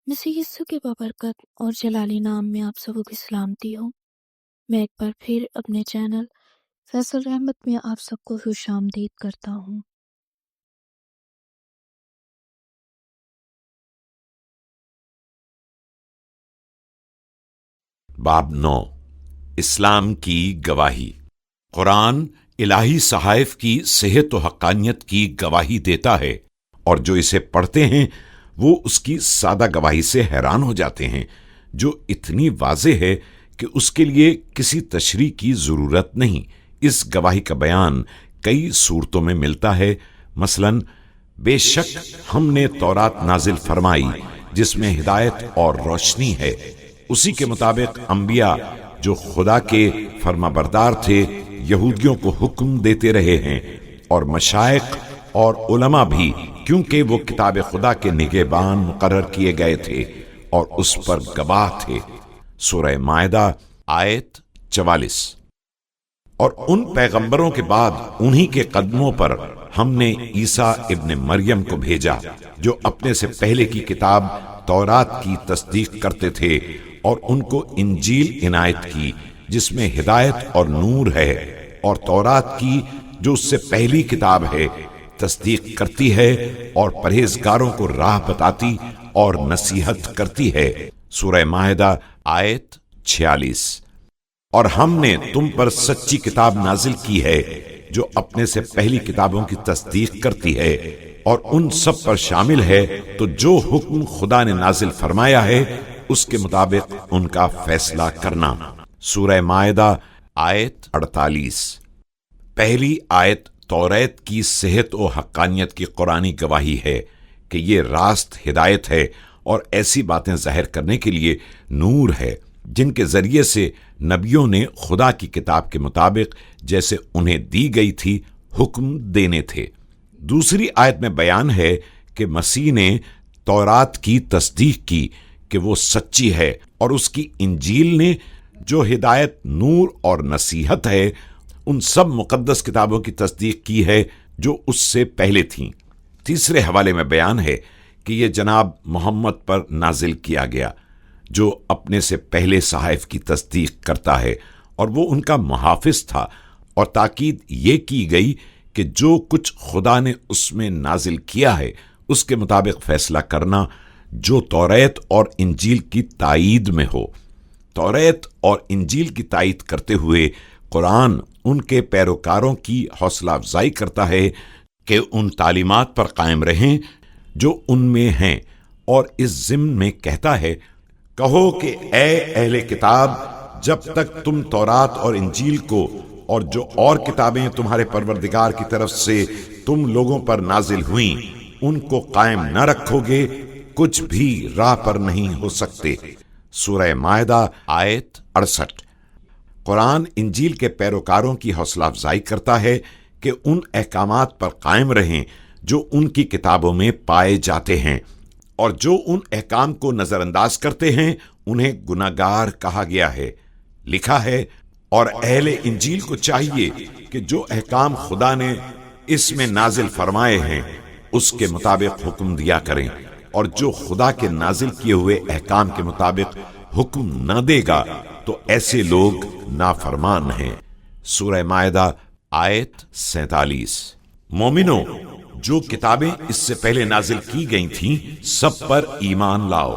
मसीह यीशु के बाबरकत और जलाली नाम में आप सबों की सलामती हो। मैं एक बार फिर अपने चैनल फैसल रहमत में आप सबको खुशामदीद करता हूँ। बाब 9 इस्लाम की गवाही। कुरान इलाही सहाइफ की सेहत व हक्कानियत की गवाही देता है और जो इसे पढ़ते हैं वो उसकी सादा गवाही से हैरान हो जाते हैं, जो इतनी वाज़े है कि उसके लिए किसी तशरीह की ज़रूरत नहीं। इस गवाही का बयान कई सूरतों में मिलता है। मसलन, बेशक हमने तौरात नाजिल फरमाई जिसमें हिदायत और रोशनी है। उसी के मुताबिक अंबिया जो खुदा के फरमाबरदार थे यहूदियों को हुक्म देते रहे हैं, और मशाइख और उलमा भी, क्योंकि वो किताब खुदा के निगहबान मुकर्रर किए गए थे और उस पर गवाह थे। सूरह मायदा आयत 44। और उन पैगंबरों के बाद उन्हीं के कदमों पर हमने ईसा इब्ने मरियम को भेजा, जो अपने से पहले की किताब तौरात की तस्दीक करते थे, और उनको इंजील इनायत की जिसमें हिदायत और नूर है, और तौरात की जो उससे पहली किताब है तस्दीक करती है और परहेजगारों को राह बताती और नसीहत करती है। सूरह माहिदा आयत 46। और हमने तुम पर सच्ची किताब नाजिल की है जो अपने से पहली किताबों की तस्दीक करती है और उन सब पर शामिल है, तो जो हुक्म खुदा ने नाजिल फरमाया है उसके मुताबिक उनका फैसला करना। सूरह मायदा आयत 48। पहली आयत तौरात की सेहत और हक्कानियत की कुरानी गवाही है कि ये रास्त हिदायत है और ऐसी बातें जाहिर करने के लिए नूर है जिनके जरिए से नबियों ने खुदा की किताब के मुताबिक जैसे उन्हें दी गई थी हुक्म देने थे। दूसरी आयत में बयान है कि मसीह ने तौरात की तस्दीक की कि वो सच्ची है, और उसकी इंजील ने जो हिदायत, नूर और नसीहत है उन सब मुकद्दस किताबों की तस्दीक की है जो उससे पहले थीं। तीसरे हवाले में बयान है कि ये जनाब मोहम्मद पर नाजिल किया गया, जो अपने से पहले सहाइफ की तस्दीक करता है और वो उनका मुहाफिज था, और ताकीद ये की गई कि जो कुछ खुदा ने उसमें नाजिल किया है उसके मुताबिक फैसला करना, जो तौरात और इंजील की ताईद में हो। तौरात और इंजील की ताईद करते हुए कुरान उनके पैरोकारों की हौसला अफजाई करता है कि उन तालीमात पर कायम रहें जो उनमें हैं, और इस ज़िम्न में कहता है, कहो कि ए अहले किताब, जब तक तुम तौरात और इंजील को और जो और किताबें तुम्हारे परवरदिगार की तरफ से तुम लोगों पर नाजिल हुईं उनको कायम न रखोगे, कुछ भी राह पर नहीं हो सकते। सूरह मायदा आयत 68। कुरान इंजील के पैरोकारों की हौसला अफजाई करता है कि उन अहकामात पर कायम रहें जो उनकी किताबों में पाए जाते हैं, और जो उन अहकाम को नजरअंदाज करते हैं उन्हें गुनाहगार कहा गया है। लिखा है, और अहले इंजील को चाहिए कि जो अहकाम खुदा ने इसमें नाजिल फरमाए हैं उसके मुताबिक हुक्म दिया करें, और जो खुदा के नाजिल किए हुए अहकाम के मुताबिक हुक्म न देगा तो ऐसे लोग नाफरमान हैं। सूरह मायदा आयत 47। मोमिनो, जो किताबें इससे पहले नाजिल की गई थीं सब पर ईमान लाओ,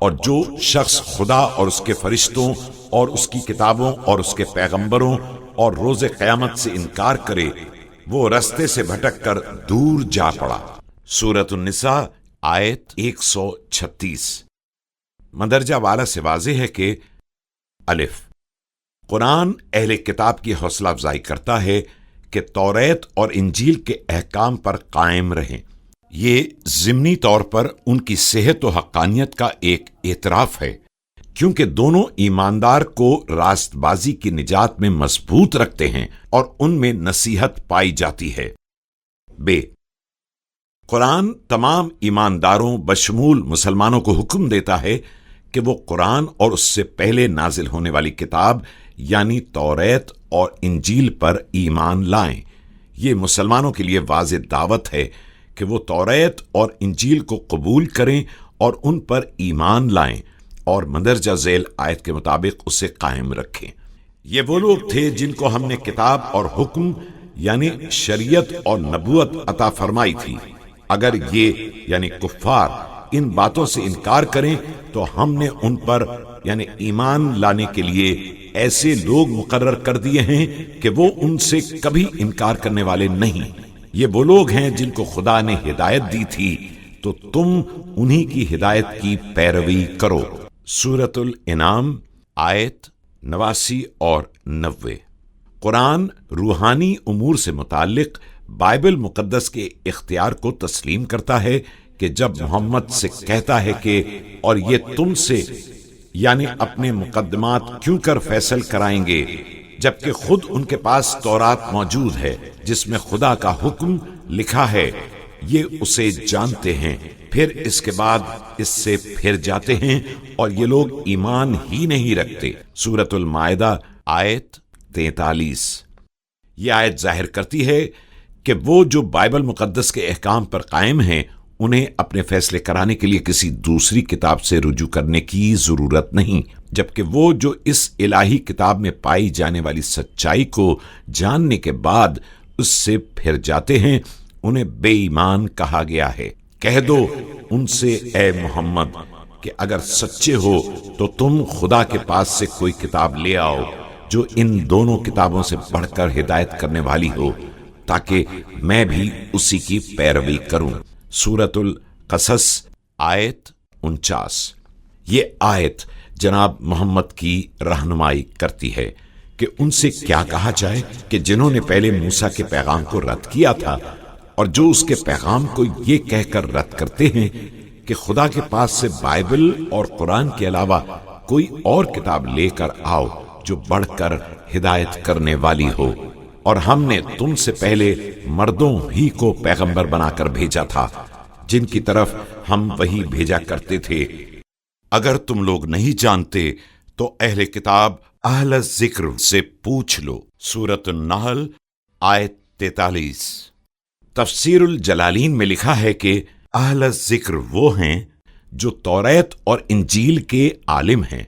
और जो शख्स खुदा और उसके फरिश्तों और उसकी किताबों और उसके पैगंबरों और रोज़े क़यामत से इनकार करे वो रस्ते से भटक कर दूर जा पड़ा। सूरत उन्निसा आयत 136। मदरजा वाला से वाज़ेह है कि अलिफ, कुरान अहले किताब की हौसला अफजाई करता है कि तौरात और इंजील के अहकाम पर कायम रहें। ये ज़िमनी तौर पर उनकी सेहत व हक्कानियत का एक एतराफ़ है, क्योंकि दोनों ईमानदार को रास्तबाजी की निजात में मजबूत रखते हैं और उनमें नसीहत पाई जाती है। बे, कुरान तमाम ईमानदारों बशमूल मुसलमानों को हुक्म देता है कि वो कुरान और उससे पहले नाजिल होने वाली किताब यानी तौरात और इंजील पर ईमान लाएं। ये मुसलमानों के लिए वाज़ेह दावत है कि वो तौरात और इंजील को कबूल करें اور ان پر ایمان لائیں اور مندرجہ ذیل آیت کے مطابق اسے قائم رکھیں۔ یہ وہ لوگ تھے جن کو ہم نے کتاب اور حکم یعنی شریعت اور نبوت عطا فرمائی تھی۔ اگر یہ یعنی کفار ان باتوں سے انکار کریں تو ہم نے ان پر یعنی ایمان لانے کے لیے ایسے لوگ مقرر کر دیے ہیں کہ وہ ان سے کبھی انکار کرنے والے نہیں۔ یہ وہ لوگ ہیں جن کو خدا نے ہدایت دی تھی، تو تم انہی کی ہدایت کی پیروی کرو۔ سورۃ الانعام آیت 89 اور 90۔ قرآن روحانی امور سے متعلق بائبل مقدس کے اختیار کو تسلیم کرتا ہے کہ جب محمد سے کہتا ہے کہ اور یہ تم سے یعنی اپنے مقدمات کیوں کر فیصل کرائیں گے جبکہ خود ان کے پاس تورات موجود ہے جس میں خدا کا حکم لکھا ہے، یہ اسے جانتے ہیں، پھر اس کے بعد اس سے پھر جاتے ہیں اور یہ لوگ ایمان ہی نہیں رکھتے۔ سورۃ المائدہ آیت 43۔ یہ آیت ظاہر کرتی ہے کہ وہ جو بائبل مقدس کے احکام پر قائم ہیں انہیں اپنے فیصلے کرانے کے لیے کسی دوسری کتاب سے رجوع کرنے کی ضرورت نہیں، جبکہ وہ جو اس الہی کتاب میں پائی جانے والی سچائی کو جاننے کے بعد اس سے پھر جاتے ہیں انہیں بے ایمان کہا گیا ہے۔ کہہ دو ان سے اے محمد کہ اگر سچے ہو تو تم خدا کے پاس سے کوئی کتاب لے آؤ جو ان دونوں کتابوں سے بڑھ کر ہدایت کرنے والی ہو، تاکہ میں بھی اسی کی پیروی کروں۔ سورۃ القصص آیت 49۔ یہ آیت جناب محمد کی رہنمائی کرتی ہے کہ ان سے کیا کہا جائے کہ جنہوں نے پہلے موسیٰ کے پیغام کو رد کیا تھا اور جو اس کے پیغام کو یہ کہہ کر رد کرتے ہیں کہ خدا کے پاس سے بائبل اور قرآن کے علاوہ کوئی اور کتاب لے کر آؤ جو بڑھ کر ہدایت کرنے والی ہو، اور ہم نے تم سے پہلے مردوں ہی کو پیغمبر بنا کر بھیجا تھا جن کی طرف ہم وہی بھیجا کرتے تھے۔ اگر تم لوگ نہیں جانتے تو اہل کتاب اہل ذکر سے پوچھ لو۔ سورۃ النحل آیت 43۔ تفسیر الجلالین میں لکھا ہے کہ اہل ذکر وہ ہیں جو توریت اور انجیل کے عالم ہیں،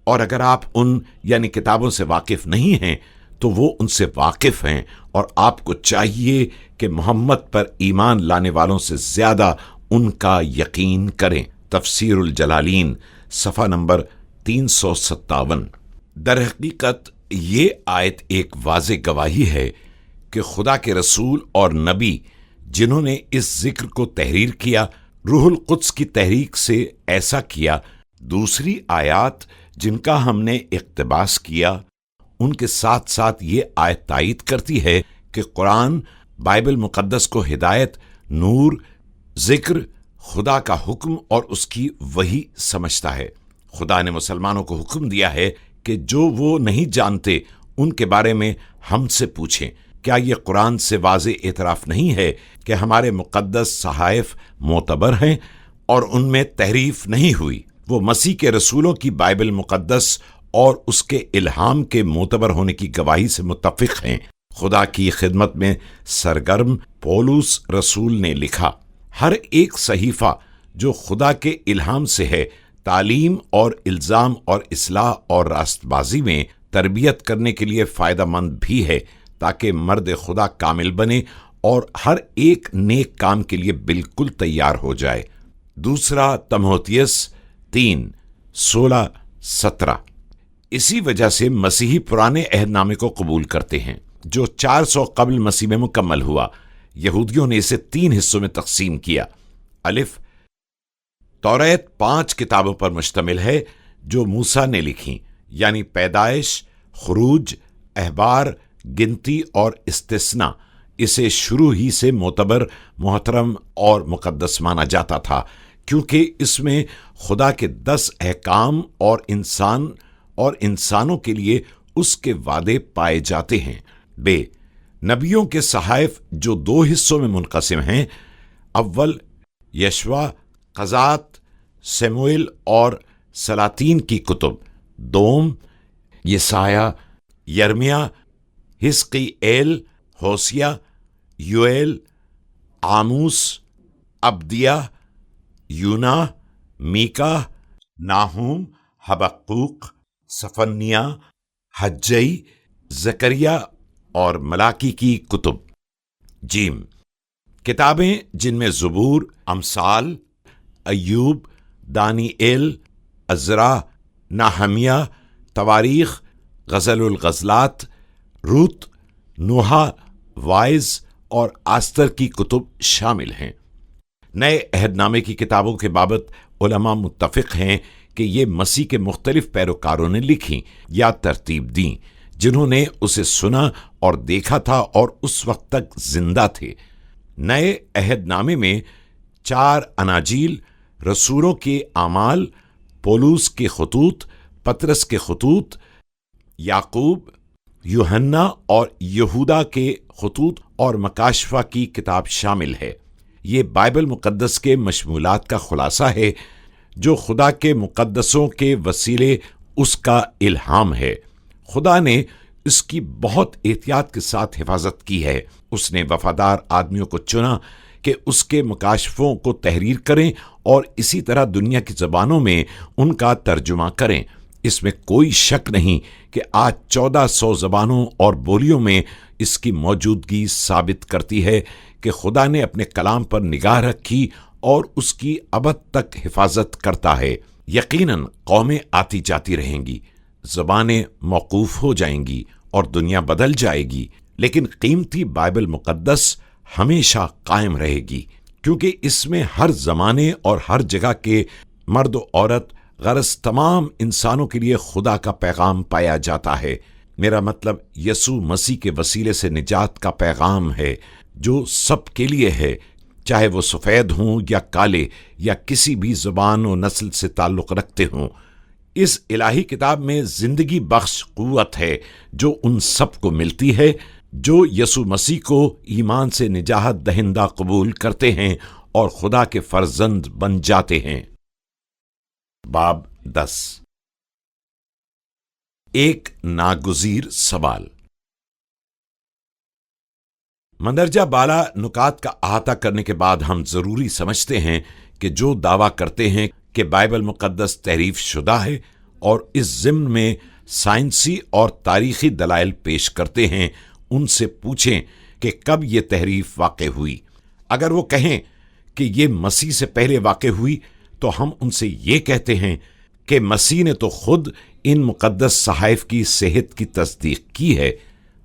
اور اگر آپ ان یعنی کتابوں سے واقف نہیں ہیں تو وہ ان سے واقف ہیں، اور آپ کو چاہیے کہ محمد پر ایمان لانے والوں سے زیادہ ان کا یقین کریں۔ تفسیر الجلالین صفحہ نمبر 357۔ در حقیقت یہ آیت ایک واضح گواہی ہے کہ خدا کے رسول اور نبی جنہوں نے اس ذکر کو تحریر کیا، روح القدس کی تحریک سے ایسا کیا۔ دوسری آیات جن کا ہم نے اقتباس کیا ان کے ساتھ ساتھ یہ آیت تائید کرتی ہے کہ قرآن بائبل مقدس کو ہدایت، نور، ذکر، خدا کا حکم اور اس کی وحی سمجھتا ہے۔ خدا نے مسلمانوں کو حکم دیا ہے کہ جو وہ نہیں جانتے ان کے بارے میں ہم سے پوچھیں۔ کیا یہ قرآن سے واضح اعتراف نہیں ہے کہ ہمارے مقدس صحائف معتبر ہیں اور ان میں تحریف نہیں ہوئی؟ وہ مسیح کے رسولوں کی بائبل مقدس اور اس کے الہام کے معتبر ہونے کی گواہی سے متفق ہیں۔ خدا کی خدمت میں سرگرم پولس رسول نے لکھا، ہر ایک صحیفہ جو خدا کے الہام سے ہے تعلیم اور الزام اور اصلاح اور راست بازی میں تربیت کرنے کے لیے فائدہ مند بھی ہے، تاکہ مرد خدا کامل بنے اور ہر ایک نیک کام کے لیے بالکل تیار ہو جائے۔ دوسرا تموتھیوس 3:16-17۔ اسی وجہ سے مسیحی پرانے عہد نامے کو قبول کرتے ہیں جو 400 قبل مسیح میں مکمل ہوا۔ یہودیوں نے اسے 3 حصوں میں تقسیم کیا۔ الف، توریت 5 کتابوں پر مشتمل ہے جو موسیٰ نے لکھی، یعنی پیدائش، خروج، احبار، گنتی اور استثناء۔ اسے شروع ہی سے معتبر، محترم اور مقدس مانا جاتا تھا، کیونکہ اس میں خدا کے 10 احکام اور انسانوں کے لیے اس کے وعدے پائے جاتے ہیں۔ بے، نبیوں کے صحائف جو 2 حصوں میں منقسم ہیں، اول یشوع، قضات، سموئیل اور سلاطین کی کتب، دوم یسایہ، یرمیہ، حزقیኤل، ہوسیہ، یوئیل، آموس، عبدیہ، یونا، मीका, नाहूम, हबक्कूक, सफन्निया, हज्जई, जकरिया और मलाकी की कुतुब। जीम, किताबें जिनमें ज़बूर, अमसाल, अय्यूब, दानिएल, अज़रा, नाहमिया, तवारीख, गज़लुल गज़लात, रूत, नूहा, वाइज और आस्तर की कुतुब शामिल हैं। नए अहदनामे की किताबों के बाबत उलमा मुत्तफ़िक़ हैं कि ये मसीह के मुख्तलिफ पैरोकारों ने लिखी या तरतीब दी, जिन्होंने उसे सुना और देखा था और उस वक्त तक जिंदा थे। नए अहदनामे में 4 अनाजील, रसूलों के आमाल, पौलुस के खतूत, पतरस के खतूत, याकूब, यूहन्ना और यहूदा के खतूत और मकाशफा की किताब शामिल है। ये बाइबल मुक़द्दस के मशमूलात का खुलासा है जो खुदा के मुक़द्दसों के वसीले उसका इल्हाम है। खुदा ने इसकी बहुत एहतियात के साथ हिफाजत की है। उसने वफादार आदमियों को चुना कि उसके मुकाशफों को तहरीर करें और इसी तरह दुनिया की ज़बानों में उनका तर्जुमा करें। इसमें कोई शक नहीं कि आज 1400 ज़बानों और बोलियों में इसकी मौजूदगी साबित करती है कि खुदा ने अपने कलाम पर निगाह रखी और उसकी अबद तक हिफाजत करता है। यकीनन कौमें आती जाती रहेंगी, ज़बानें मौकूफ़ हो जाएंगी और दुनिया बदल जाएगी, लेकिन कीमती बाइबल मुक़द्दस हमेशा कायम रहेगी, क्योंकि इसमें हर ज़माने और हर जगह के मर्द औरत, गरज तमाम इंसानों के लिए खुदा का पैगाम पाया जाता है। मेरा मतलब यसू मसीह के वसीले से निजात का पैगाम है जो सब के लिए है, चाहे वो सफ़ेद हों या काले या किसी भी ज़ुबान और नस्ल से ताल्लुक़ रखते हों। इस इलाही किताब में ज़िंदगी बख्श क़ुव्वत है जो उन सब को मिलती है जो यसू मसीह को ईमान से निजाहत दहिंदा कबूल करते हैं और खुदा के फर्जंद बन जाते हैं। बाब 10, एक नागुज़ीर सवाल। मंदरजा बाला नुकात का अहाता करने के बाद हम ज़रूरी समझते हैं कि जो दावा करते हैं कि बाइबल मुक़द्दस तहरीफ शुदा है और इस ज़िम्न में साइंसी और तारीख़ी दलाइल पेश करते हैं, उनसे पूछें कि कब ये तहरीफ वाक़े हुई। अगर वो कहें कि ये मसीह से पहले वाक़े हुई, तो हम उनसे ये कहते हैं कि मसीह ने तो खुद इन मुक़द्दस सहाइफ की सेहत की तस्दीक की है।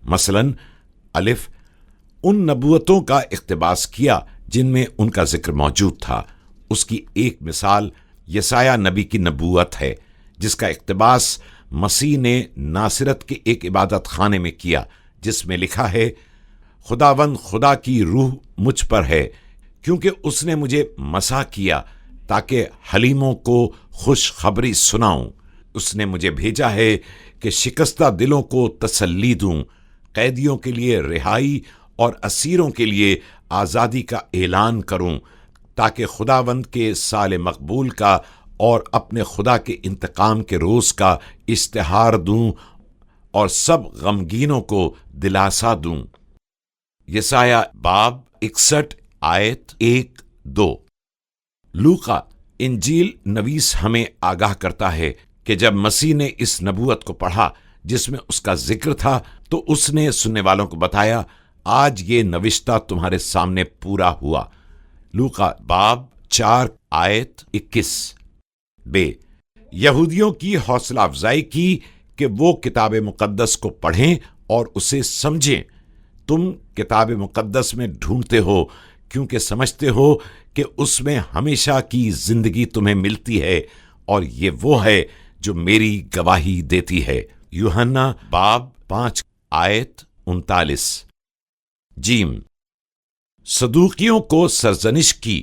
मसलन, अलिफ, उन नबूवतों का इक़्तिबास किया जिनमें उनका जिक्र मौजूद था। उसकी एक मिसाल यसाया नबी की नबूवत है, जिसका इक़्तिबास मसीह ने नासरत के एक इबादत खाने में किया, जिसमें लिखा है, खुदावंद खुदा की रूह मुझ पर है, क्योंकि उसने मुझे मसा किया ताकि हलीमों को खुशखबरी सुनाऊं। उसने मुझे भेजा है कि शिकस्ता दिलों को तसल्ली दूं, कैदियों के लिए रिहाई और असीरों के लिए आज़ादी का ऐलान करूं, ताकि खुदावंद के साल मकबूल का और अपने खुदा के इंतकाम के रोज़ का इश्तिहार दूं और सब गमगीनों को दिलासा दूं। यसाया बाब 61 आयत 1-2। लूका इंजील नवीस हमें आगाह करता है कि जब मसीह ने इस नबूवत को पढ़ा जिसमें उसका जिक्र था, तो उसने सुनने वालों को बताया, आज ये नविश्ता तुम्हारे सामने पूरा हुआ। लूका बाब 4 आयत 21। बे, यहूदियों की हौसला अफजाई की कि वो किताब मुक़द्दस को पढ़ें और उसे समझें। तुम किताब मुक़द्दस में ढूंढते हो क्योंकि समझते हो कि उसमें हमेशा की जिंदगी तुम्हें मिलती है, और ये वो है जो मेरी गवाही देती है। यूहन्ना बाब 5 आयत 39। जीम, सदूकियों को सरजनिश की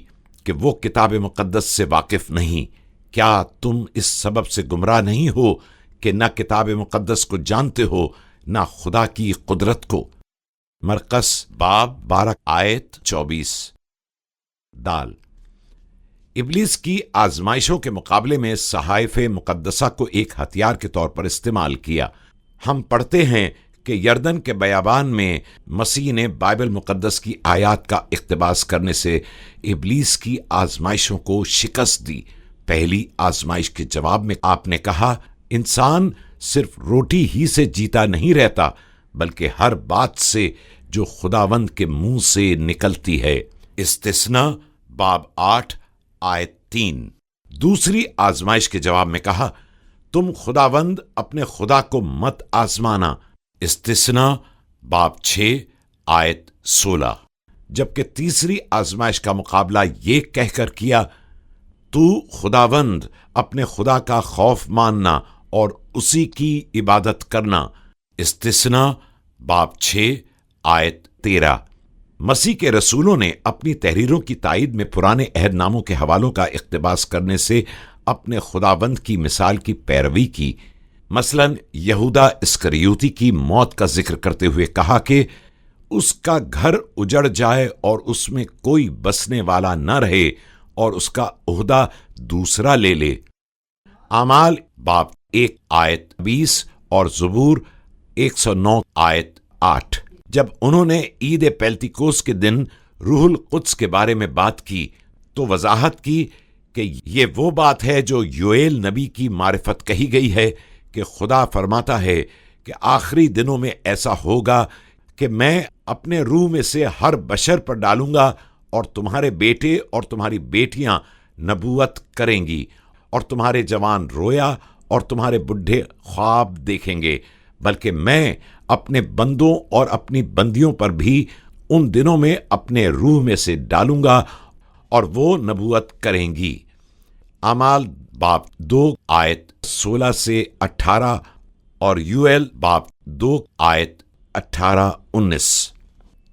कि वो किताब मुक़द्दस से वाकिफ नहीं। क्या तुम इस सबब से गुमराह नहीं हो कि न किताब मुक़द्दस को जानते हो न खुदा की कुदरत को। मरकस बाब 12 आयत 24। दाल, इब्लीस की आजमाइशों के मुकाबले में सहाइफ मुक़द्दसा को एक हथियार के तौर पर इस्तेमाल किया। हम पढ़ते हैं कि यर्दन के बयाबान में मसीह ने बाइबल मुक़द्दस की आयात का इक़्तिबास करने से इब्लीस की आजमाइशों को शिकस्त दी। पहली आजमाइश के जवाब में आपने कहा, इंसान सिर्फ रोटी ही से जीता नहीं रहता, बल्कि हर बात से जो खुदावंद के मुंह से निकलती है। इस्तिस्ना बाब 8 आयत 3। दूसरी आजमाइश के जवाब में कहा, तुम खुदावंद अपने खुदा को मत आजमाना। इस्तिस्ना बाब 6 आयत 16। जबकि तीसरी आजमाइश का मुकाबला ये कहकर किया, तू खुदावंद अपने खुदा का खौफ मानना और उसी की इबादत करना। इस्तिस्ना बाब 6 आयत 13। मसीह के रसूलों ने अपनी तहरीरों की ताईद में पुराने अहदनामों के हवालों का इक्तिबास करने से अपने खुदावंद की मिसाल की पैरवी की। मसलन यहूदा इस्करियोती की मौत का जिक्र करते हुए कहा कि उसका घर उजड़ जाए और उसमें कोई बसने वाला न रहे और उसका ओहदा दूसरा ले ले। आमाल बाब 1 आयत 20 और ज़बूर 109 आयत 8। जब उन्होंने ईद पेल्तिकोस के दिन रूहुल कुद्स के बारे में बात की तो वजाहत की कि ये वो बात है जो योएल नबी की मारिफत कही गई है कि खुदा फरमाता है कि आखिरी दिनों में ऐसा होगा कि मैं अपने रूह में से हर बशर पर डालूंगा और तुम्हारे बेटे और तुम्हारी बेटियां नबूवत करेंगी और तुम्हारे जवान रोया और तुम्हारे बुढ़े ख्वाब देखेंगे, बल्कि मैं अपने बंदों और अपनी बंदियों पर भी उन दिनों में अपने रूह में से डालूंगा और वो नबूवत करेंगी। आमाल बाब 2 आयत 16 से 18 और यूएल बाब 2 आयत 18-19।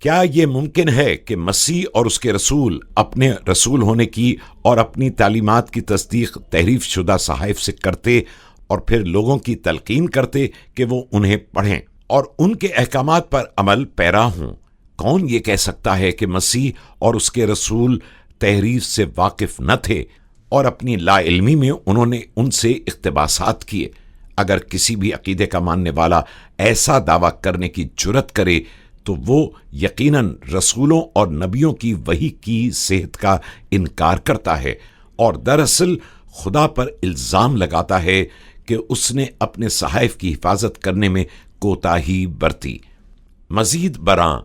क्या ये मुमकिन है कि मसीह और उसके रसूल अपने रसूल होने की और अपनी तालीमात की तस्दीक तहरीफ शुदा सहाइफ से करते और फिर लोगों की तलकीन करते कि वो उन्हें पढ़ें और उनके अहकामात पर अमल पैरा हों? कौन ये कह सकता है कि मसीह और उसके रसूल तहरीफ से वाकिफ न थे और अपनी लाइल्मी में उन्होंने उनसे इख्तिबासात किए? अगर किसी भी अकीदे का मानने वाला ऐसा दावा करने की जुर्रत करे तो वो यकीनन रसूलों और नबियों की वही की सेहत का इनकार करता है और दरअसल खुदा पर इल्जाम लगाता है कि उसने अपने सहाइफ की हिफाजत करने में कोताही बरती। मजीद बरां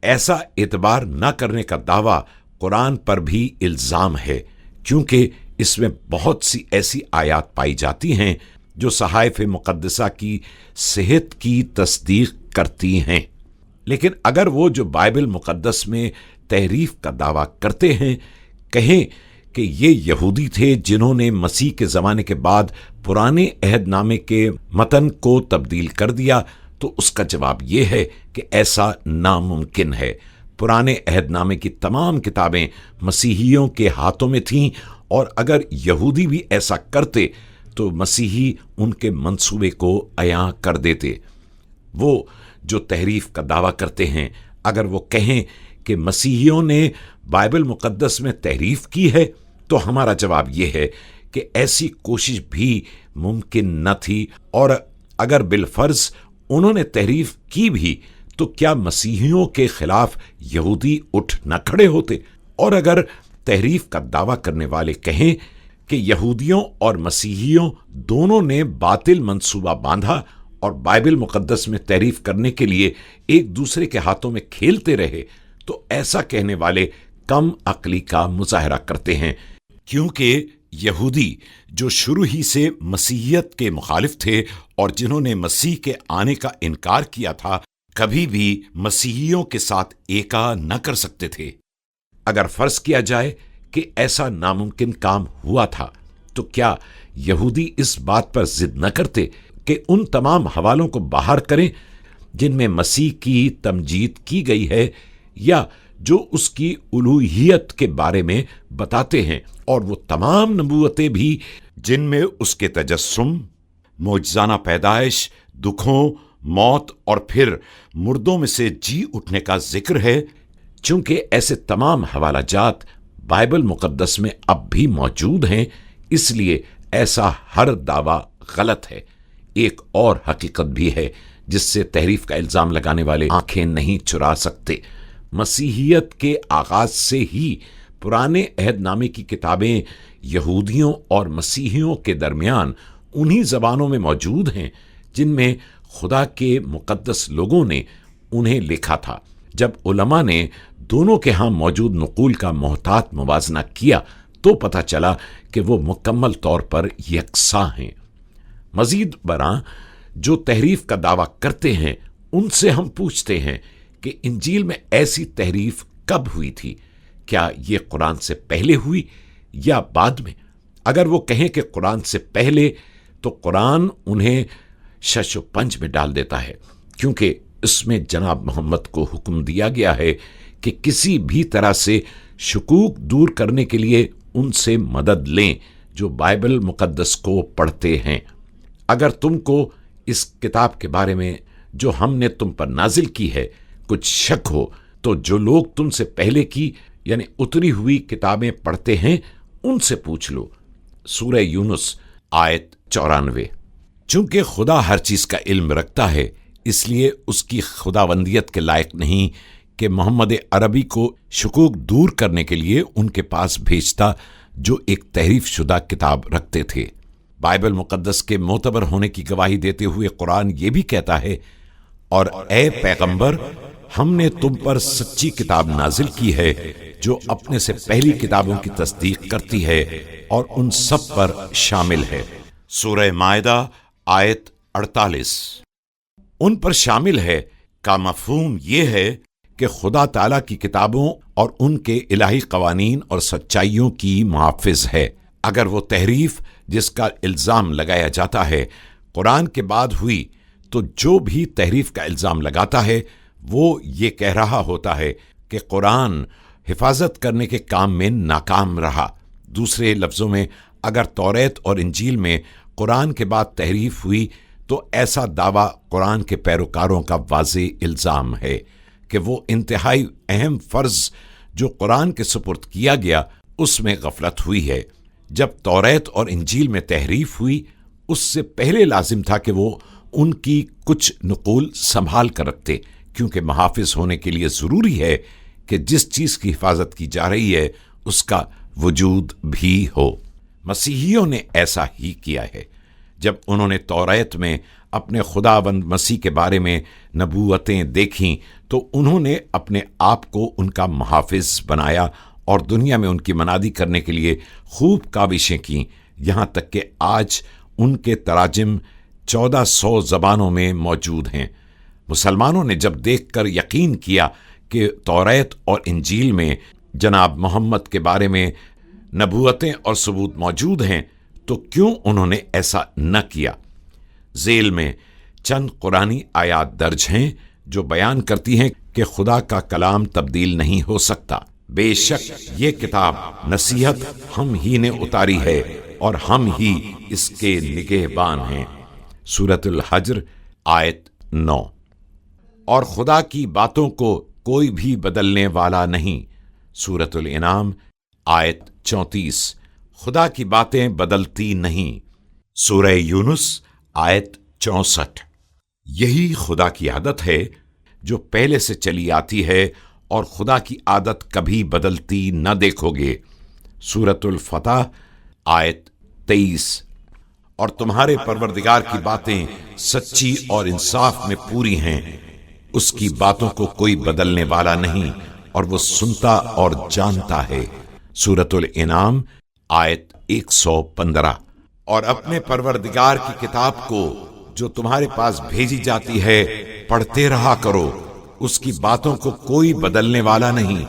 ऐसा एतबार न करने का दावा कुरान पर भी इल्जाम है, क्योंकि इसमें बहुत सी ऐसी आयात पाई जाती हैं जो सहाइफ मुक़द्दसा की सेहत की तस्दीक करती हैं। लेकिन अगर वो जो बाइबल मुक़द्दस में तहरीफ का दावा करते हैं कहें कि ये यहूदी थे जिन्होंने मसीह के ज़माने के बाद पुराने अहदनामे के मतन को तब्दील कर दिया, तो उसका जवाब ये है कि ऐसा नामुमकिन है। पुराने अहदनामे की तमाम किताबें मसीहियों के हाथों में थीं और अगर यहूदी भी ऐसा करते तो मसीही उनके मंसूबे को अयां कर देते। वो जो तहरीफ का दावा करते हैं, अगर वो कहें कि मसीहियों ने बाइबल मुक़द्दस में तहरीफ की है, तो हमारा जवाब ये है कि ऐसी कोशिश भी मुमकिन न थी, और अगर बिलफर्ज उन्होंने तहरीफ की भी तो क्या मसीहियों के खिलाफ यहूदी उठ न खड़े होते? और अगर तहरीफ का दावा करने वाले कहें कि यहूदियों और मसीहियों दोनों ने बातिल मंसूबा बांधा और बाइबल मुक़द्दस में तहरीफ करने के लिए एक दूसरे के हाथों में खेलते रहे, तो ऐसा कहने वाले कम अक्ली का मुजाहरा करते हैं, क्योंकि यहूदी जो शुरू ही से मसीहियत के मुखालिफ थे और जिन्होंने मसीह के आने का इनकार किया था, कभी भी मसीहियों के साथ एका न कर सकते थे। अगर फर्ज किया जाए कि ऐसा नामुमकिन काम हुआ था, तो क्या यहूदी इस बात पर जिद न करते कि उन तमाम हवालों को बाहर करें जिनमें मसीह की तमजीद की गई है या जो उसकी उलूहियत के बारे में बताते हैं, और वो तमाम नबूवतें भी जिनमें उसके तजस्सुम, मौजज़ाना पैदाइश, दुखों, मौत और फिर मुर्दों में से जी उठने का जिक्र है। चूंकि ऐसे तमाम हवालाजात बाइबल मुक़द्दस में अब भी मौजूद हैं, इसलिए ऐसा हर दावा गलत है। एक और हकीकत भी है जिससे तहरीफ का इल्जाम लगाने वाले आंखें नहीं चुरा सकते। मसीहियत के आगाज से ही पुराने अहदनामे की किताबें यहूदियों और मसीहियों के दरमियान उन्हीं ज़बानों में मौजूद हैं जिनमें खुदा के मुक़द्दस लोगों ने उन्हें लिखा था। जब उलमा ने दोनों के यहाँ मौजूद नक़ूल का मोहतात मुवाजना किया तो पता चला कि वो मुकम्मल तौर पर यकसा हैं। मज़ीद बरां जो तहरीफ का दावा करते हैं उनसे हम पूछते हैं कि इंजील में ऐसी तहरीफ कब हुई थी? क्या ये कुरान से पहले हुई या बाद में? अगर वो कहें कि कुरान से पहले, तो कुरान उन्हें शश व पंज में डाल देता है, क्योंकि इसमें जनाब मोहम्मद को हुक्म दिया गया है कि किसी भी तरह से शुकूक दूर करने के लिए उनसे मदद लें जो बाइबल मुक़द्दस को पढ़ते हैं। अगर तुमको इस किताब के बारे में जो हमने तुम पर नाजिल की है कुछ शक हो, तो जो लोग तुमसे पहले की यानी उतरी हुई किताबें पढ़ते हैं उनसे पूछ लो। सूरह यूनुस आयत 94। चूंकि खुदा हर चीज का इल्म रखता है, इसलिए उसकी खुदावंदियत के लायक नहीं कि मोहम्मद अरबी को शुकूक दूर करने के लिए उनके पास भेजता जो एक तहरीफ शुदा किताब रखते थे। बाइबल मुक़द्दस के मोतबर होने की गवाही देते हुए कुरान ये भी कहता है, और ए पैगंबर, हमने तुम पर सच्ची किताब नाजिल की है जो अपने से पहली किताबों की तस्दीक करती है और उन सब पर शामिल है। सूरह मायदा आयत 48। उन पर शामिल है का मफहूम ये है कि खुदा ताला की किताबों और उनके इलाही कवानीन और सच्चाइयों की मुहाफ़िज़ है। अगर वो तहरीफ जिसका इल्ज़ाम लगाया जाता है कुरान के बाद हुई, तो जो भी तहरीफ का इल्ज़ाम लगाता है वो ये कह रहा होता है कि कुरान हिफाजत करने के काम में नाकाम रहा। दूसरे लफ्ज़ों में, अगर तौरेत और इंजील में कुरान के बाद तहरीफ हुई तो ऐसा दावा कुरान के पैरोकारों का वाज़ेह इल्ज़ाम है कि वो इंतहाई अहम फ़र्ज़ जो कुरान के सुपुर्द किया गया उसमें गफलत हुई है। जब तौरेत और इंजील में तहरीफ हुई, उससे पहले लाजिम था कि वो उनकी कुछ नक़ूल संभाल कर रखते, क्योंकि मुहाफ़िज़ होने के लिए ज़रूरी है कि जिस चीज़ की हिफाजत की जा रही है उसका वजूद भी हो। मसीहियों ने ऐसा ही किया है। जब उन्होंने तौरात में अपने खुदावंद मसीह के बारे में नबूवतें देखीं तो उन्होंने अपने आप को उनका मुहाफ़िज़ बनाया और दुनिया में उनकी मनादी करने के लिए खूब काविशें की, यहाँ तक कि आज उनके तराजिम 1400 ज़बानों में मौजूद हैं। मुसलमानों ने जब देखकर यकीन किया कि तौरात और इंजील में जनाब मोहम्मद के बारे में नबूवतें और सबूत मौजूद हैं, तो क्यों उन्होंने ऐसा न किया? ज़ेल में चंद कुरानी आयात दर्ज हैं जो बयान करती हैं कि खुदा का कलाम तब्दील नहीं हो सकता। बेशक ये किताब नसीहत हम ही ने उतारी है और हम ही इसके निगहबान हैं। सूरतुल हज्र आयत 9। और खुदा की बातों को कोई भी बदलने वाला नहीं। सूरतुल इनाम आयत 34। खुदा की बातें बदलती नहीं। सूरह यूनुस आयत 64। यही खुदा की आदत है जो पहले से चली आती है और खुदा की आदत कभी बदलती न देखोगे। सूरतुल फतह आयत 23। और तुम्हारे परवरदिगार की बातें सच्ची और इंसाफ में पूरी हैं, उसकी बातों को कोई बदलने वाला नहीं और वो सुनता और जानता है। सूरतुल इनाम आयत 115। और अपने परवरदिगार की किताब को जो तुम्हारे पास भेजी जाती है पढ़ते रहा करो, उसकी बातों को कोई बदलने वाला नहीं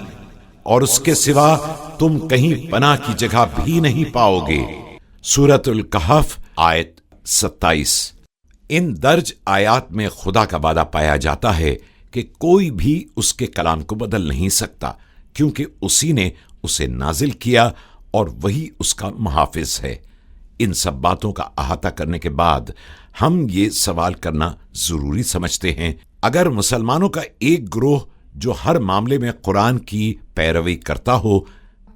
और उसके सिवा तुम कहीं पनाह की जगह भी नहीं पाओगे। सूरतुल कहफ आयत 27। इन दर्ज आयात में खुदा का वादा पाया जाता है कि कोई भी उसके कलाम को बदल नहीं सकता, क्योंकि उसी ने उसे नाजिल किया और वही उसका मुहाफ़िज़ है। इन सब बातों का अहाता करने के बाद हम ये सवाल करना जरूरी समझते हैं, अगर मुसलमानों का एक ग्रोह जो हर मामले में कुरान की पैरवी करता हो,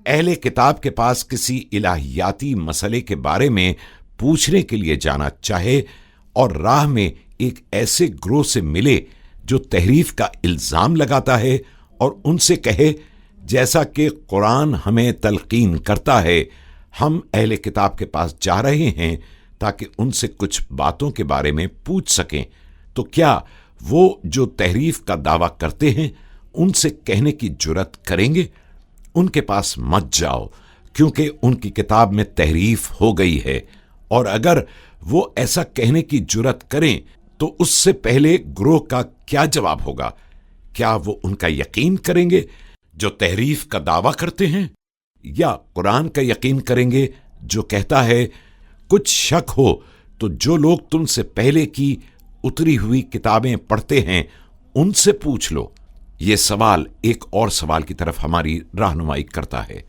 अहले किताब के पास किसी इलाहियाती मसले के बारे में पूछने के लिए जाना चाहे और राह में एक ऐसे ग्रोह से मिले जो तहरीफ का इल्जाम लगाता है और उनसे कहे जैसा कि कुरान हमें तलकीन करता है, हम अहले किताब के पास जा रहे हैं ताकि उनसे कुछ बातों के बारे में पूछ सकें। तो क्या वो जो तहरीफ का दावा करते हैं उनसे कहने की जुर्रत करेंगे? उनके पास मत जाओ, क्योंकि उनकी किताब में तहरीफ हो गई है। और अगर वो ऐसा कहने की जुर्रत करें तो उससे पहले ग्रोह का क्या जवाब होगा? क्या वो उनका यकीन करेंगे जो तहरीफ का दावा करते हैं, या कुरान का यकीन करेंगे जो कहता है कुछ शक हो तो जो लोग तुमसे पहले की उतरी हुई किताबें पढ़ते हैं उनसे पूछ लो? ये सवाल एक और सवाल की तरफ हमारी रहनुमाई करता है।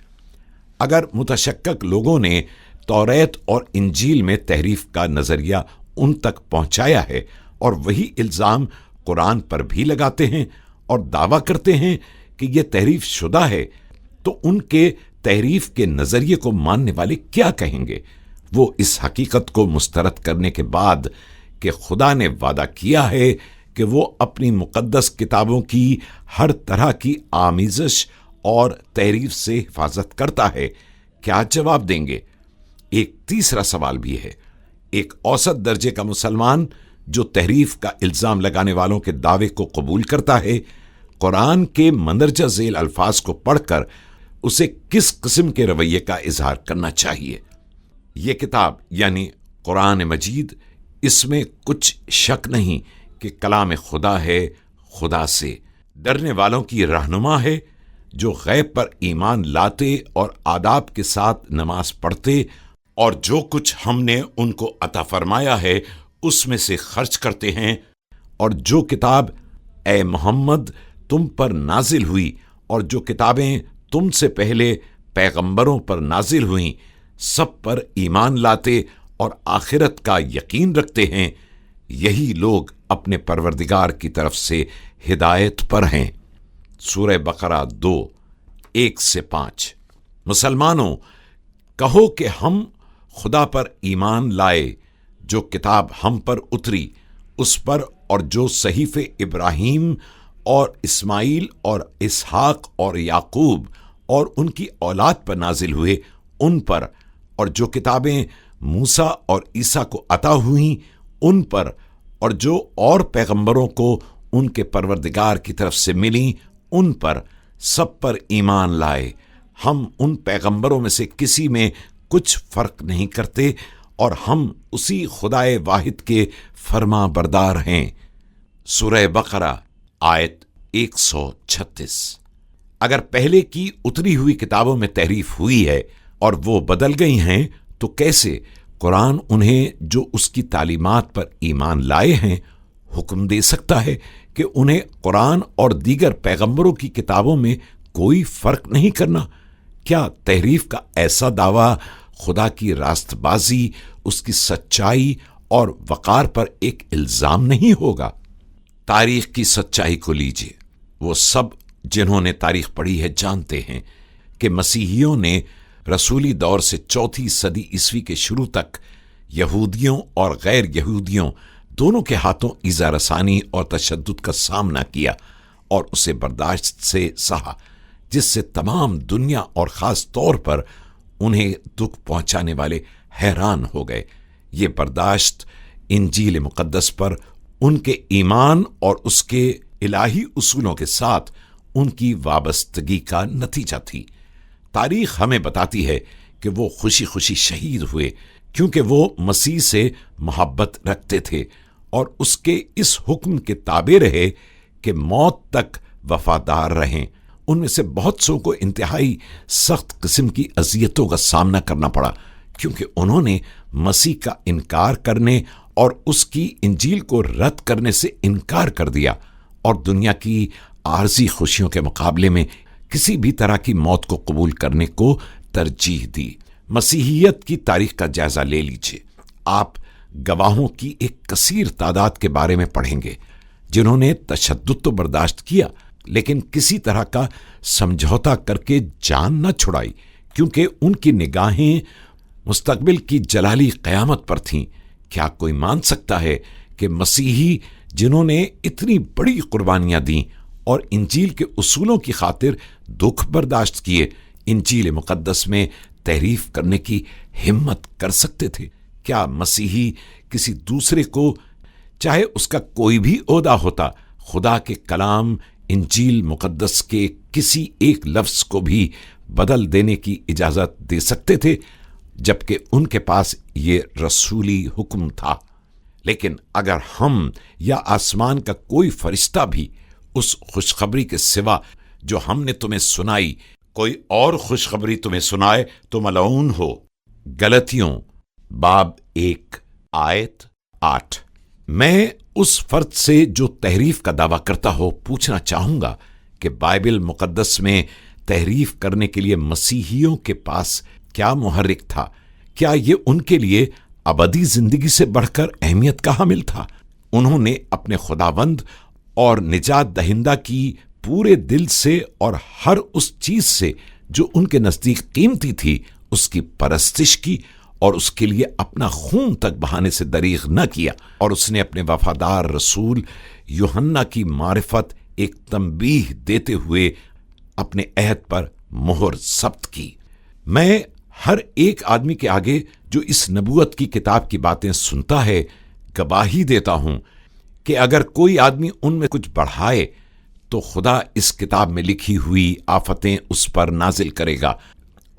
अगर मुतशक्कक लोगों ने तौरेत और इंजील में तहरीफ का नजरिया उन तक पहुंचाया है और वही इल्जाम कुरान पर भी लगाते हैं और दावा करते हैं कि यह तहरीफ शुदा है, तो उनके तहरीफ के नजरिए को मानने वाले क्या कहेंगे? वो इस हकीकत को मुस्तरद करने के बाद कि खुदा ने वादा किया है कि वो अपनी मुकद्दस किताबों की हर तरह की आमिज़श और तहरीफ से हिफाजत करता है, क्या जवाब देंगे? एक तीसरा सवाल भी है। एक औसत दर्जे का मुसलमान जो तहरीफ का इल्जाम लगाने वालों के दावे को कबूल करता है, कुरान के मंदरजा झेल अल्फाज को पढ़कर उसे किस किस्म के रवैये का इजहार करना चाहिए? ये किताब यानी कुरान मजीद, इसमें कुछ शक नहीं कि कलाम खुदा है, खुदा से डरने वालों की रहनुमा है, जो गैब पर ईमान लाते और आदाब के साथ नमाज पढ़ते और जो कुछ हमने उनको अता फरमाया है उसमें से खर्च करते हैं, और जो किताब ए मोहम्मद तुम पर नाजिल हुई और जो किताबें तुमसे पहले पैगंबरों पर नाजिल हुई सब पर ईमान लाते और आखिरत का यकीन रखते हैं, यही लोग अपने परवरदिगार की तरफ से हिदायत पर हैं। सूरह बकरा 2:1-5। मुसलमानों, कहो कि हम खुदा पर ईमान लाए जो किताब हम पर उतरी उस पर, और जो सहीफे इब्राहीम और इस्माइल और इसहाक और याकूब और उनकी औलाद पर नाजिल हुए उन पर, और जो किताबें मूसा और ईसा को अता हुई उन पर, और जो और पैगंबरों को उनके परवरदिगार की तरफ से मिली उन पर, सब पर ईमान लाए। हम उन पैगंबरों में से किसी में कुछ फर्क नहीं करते और हम उसी खुदाए वाहिद के फर्मा बरदार हैं। सूरह बकरा आयत 136। अगर पहले की उतरी हुई किताबों में तहरीफ हुई है और वो बदल गई हैं, तो कैसे कुरान उन्हें जो उसकी तालीमात पर ईमान लाए हैं हुक्म दे सकता है कि उन्हें कुरान और दीगर पैगंबरों की किताबों में कोई फर्क नहीं करना? क्या तहरीफ का ऐसा दावा खुदा की रास्तबाजी, उसकी सच्चाई और वकार पर एक इल्जाम नहीं होगा? तारीख की सच्चाई को लीजिए। वो सब जिन्होंने तारीख पढ़ी है जानते हैं कि मसीहियों ने रसूली दौर से 4वीं सदी ईस्वी के शुरू तक यहूदियों और गैर यहूदियों दोनों के हाथों ईज़ा रसानी और तशद्दुद का सामना किया और उसे बर्दाश्त से सहा, जिससे तमाम दुनिया और ख़ास तौर पर उन्हें दुख पहुंचाने वाले हैरान हो गए। ये बर्दाश्त इंजील मुक़द्दस पर उनके ईमान और उसके इलाही उसूलों के साथ उनकी वाबस्तगी का नतीजा थी। तारीख हमें बताती है कि वो खुशी खुशी शहीद हुए क्योंकि वो मसीह से मोहब्बत रखते थे और उसके इस हुक्म के ताबे रहे कि मौत तक वफादार रहें। उनमें से बहुत सौ को इंतहाई सख्त किस्म की अजियतों का सामना करना पड़ा क्योंकि उन्होंने मसीह का इनकार करने और उसकी इंजील को रद्द करने से इनकार कर दिया और दुनिया की आर्जी खुशियों के मुकाबले में किसी भी तरह की मौत को कबूल करने को तरजीह दी। मसीहियत की तारीख का जायजा ले लीजिए। आप गवाहों की एक कसीर तादाद के बारे में पढ़ेंगे जिन्होंने तशद्दुद तो बर्दाश्त किया लेकिन किसी तरह का समझौता करके जान न छुड़ाई क्योंकि उनकी निगाहें मुस्तकबिल की जलाली क़यामत पर थीं। क्या कोई मान सकता है कि मसीही जिन्होंने इतनी बड़ी कुर्बानियां दी اور انجیل کے اصولوں کی خاطر دکھ برداشت کیے انجیل مقدس میں تحریف کرنے کی ہمت کر سکتے تھے؟ کیا مسیحی کسی دوسرے کو، چاہے اس کا کوئی بھی عہدہ ہوتا، خدا کے کلام انجیل مقدس کے کسی ایک لفظ کو بھی بدل دینے کی اجازت دے سکتے تھے، جبکہ ان کے پاس یہ رسولی حکم تھا؟ لیکن اگر ہم یا آسمان کا کوئی فرشتہ بھی اس خوشخبری کے سوا جو ہم نے تمہیں سنائی کوئی اور خوشخبری تمہیں سنائے تو ملعون ہو۔ غلطیوں باب 1 آیت 8۔ میں اس فرد سے جو تحریف کا دعویٰ کرتا ہو پوچھنا چاہوں گا کہ بائبل مقدس میں تحریف کرنے کے لیے مسیحیوں کے پاس کیا محرک تھا؟ کیا یہ ان کے لیے ابدی زندگی سے بڑھ کر اہمیت کا حامل تھا؟ انہوں نے اپنے خداوند اور نجات دہندہ کی پورے دل سے اور ہر اس چیز سے جو ان کے نزدیک قیمتی تھی اس کی پرستش کی، اور اس کے لیے اپنا خون تک بہانے سے دریغ نہ کیا، اور اس نے اپنے وفادار رسول یوحنا کی معرفت ایک تنبیہ دیتے ہوئے اپنے عہد پر مہر ثبت کی۔ میں ہر ایک آدمی کے آگے جو اس نبوت کی کتاب کی باتیں سنتا ہے گواہی دیتا ہوں کہ اگر کوئی آدمی ان میں کچھ بڑھائے تو خدا اس کتاب میں لکھی ہوئی آفتیں اس پر نازل کرے گا،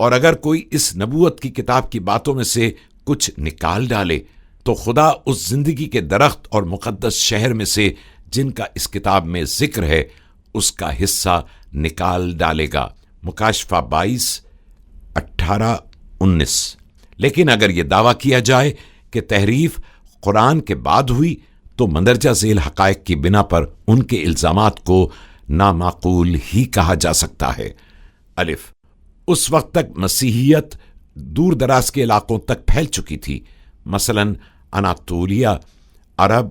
اور اگر کوئی اس نبوت کی کتاب کی باتوں میں سے کچھ نکال ڈالے تو خدا اس زندگی کے درخت اور مقدس شہر میں سے جن کا اس کتاب میں ذکر ہے اس کا حصہ نکال ڈالے گا۔ مکاشفہ 22 18 19۔ لیکن اگر یہ دعویٰ کیا جائے کہ تحریف قرآن کے بعد ہوئی تو مندرجہ ذیل حقائق کی بنا پر ان کے الزامات کو نامعقول ہی کہا جا سکتا ہے۔ الف، اس وقت تک مسیحیت دور دراز کے علاقوں تک پھیل چکی تھی، مثلا اناطولیہ، عرب،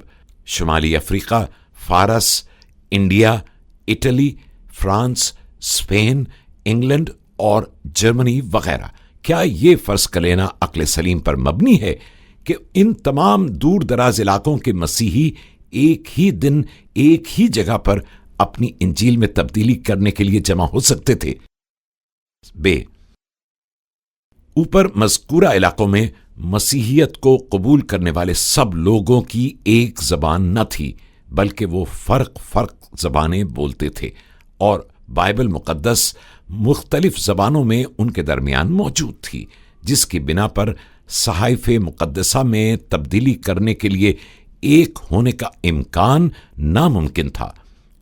شمالی افریقہ، فارس، India, Italy, France, Spain, England اور جرمنی وغیرہ۔ کیا یہ فرض کر لینا عقل سلیم پر مبنی ہے کہ ان تمام دور دراز علاقوں کے مسیحی ایک ہی دن ایک ہی جگہ پر اپنی انجیل میں تبدیلی کرنے کے لیے جمع ہو سکتے تھے؟ بے، اوپر مذکورہ علاقوں میں مسیحیت کو قبول کرنے والے سب لوگوں کی ایک زبان نہ تھی، بلکہ وہ فرق زبانیں بولتے تھے، اور بائبل مقدس مختلف زبانوں میں ان کے درمیان موجود تھی، جس کی بنا پر صحائف مقدسہ میں تبدیلی کرنے کے لیے ایک ہونے کا امکان ناممکن تھا،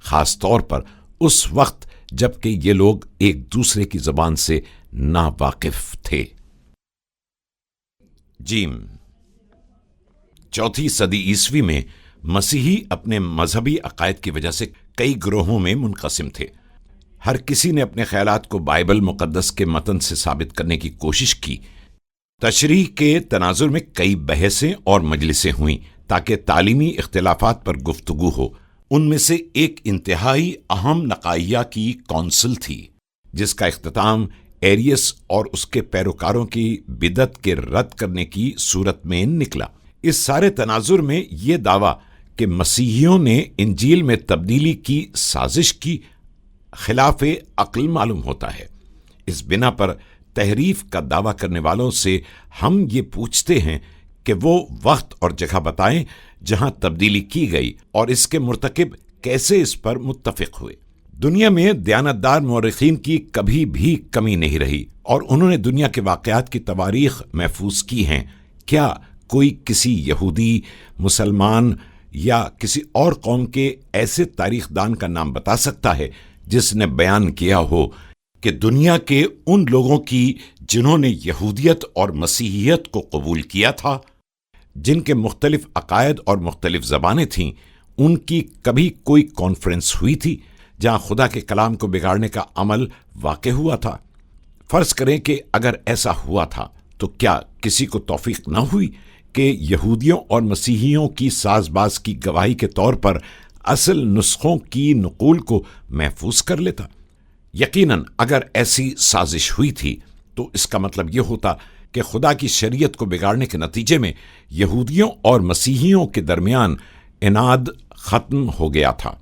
خاص طور پر اس وقت جبکہ یہ لوگ ایک دوسرے کی زبان سے ناواقف تھے۔ جیم، 4 صدی عیسوی میں مسیحی اپنے مذہبی عقائد کی وجہ سے کئی گروہوں میں منقسم تھے۔ ہر کسی نے اپنے خیالات کو بائبل مقدس کے متن سے ثابت کرنے کی کوشش کی۔ تشریح کے تناظر میں کئی بحثیں اور مجلسیں ہوئیں تاکہ تعلیمی اختلافات پر گفتگو ہو۔ ان میں سے ایک انتہائی اہم نقائیہ کی کونسل تھی، جس کا اختتام ایریس اور اس کے پیروکاروں کی بدعت کے رد کرنے کی صورت میں نکلا۔ اس سارے تناظر میں یہ دعویٰ کہ مسیحیوں نے انجیل میں تبدیلی کی سازش کی خلاف عقل معلوم ہوتا ہے۔ اس بنا پر تحریف کا دعویٰ کرنے والوں سے ہم یہ پوچھتے ہیں کہ وہ وقت اور جگہ بتائیں جہاں تبدیلی کی گئی اور اس کے مرتکب کیسے اس پر متفق ہوئے۔ دنیا میں دیانتدار مورخین کی کبھی بھی کمی نہیں رہی اور انہوں نے دنیا کے واقعات کی تواریخ محفوظ کی ہیں۔ کیا کوئی کسی یہودی، مسلمان یا کسی اور قوم کے ایسے تاریخ دان کا نام بتا سکتا ہے جس نے بیان کیا ہو کہ دنیا کے ان لوگوں کی جنہوں نے یہودیت اور مسیحیت کو قبول کیا تھا، جن کے مختلف عقائد اور مختلف زبانیں تھیں، ان کی کبھی کوئی کانفرنس ہوئی تھی جہاں خدا کے کلام کو بگاڑنے کا عمل واقع ہوا تھا؟ فرض کریں کہ اگر ایسا ہوا تھا تو کیا کسی کو توفیق نہ ہوئی کہ یہودیوں اور مسیحیوں کی ساز باز کی گواہی کے طور پر اصل نسخوں کی نقول کو محفوظ کر لیتا؟ یقیناً اگر ایسی سازش ہوئی تھی تو اس کا مطلب یہ ہوتا کہ خدا کی شریعت کو بگاڑنے کے نتیجے میں یہودیوں اور مسیحیوں کے درمیان عناد ختم ہو گیا تھا۔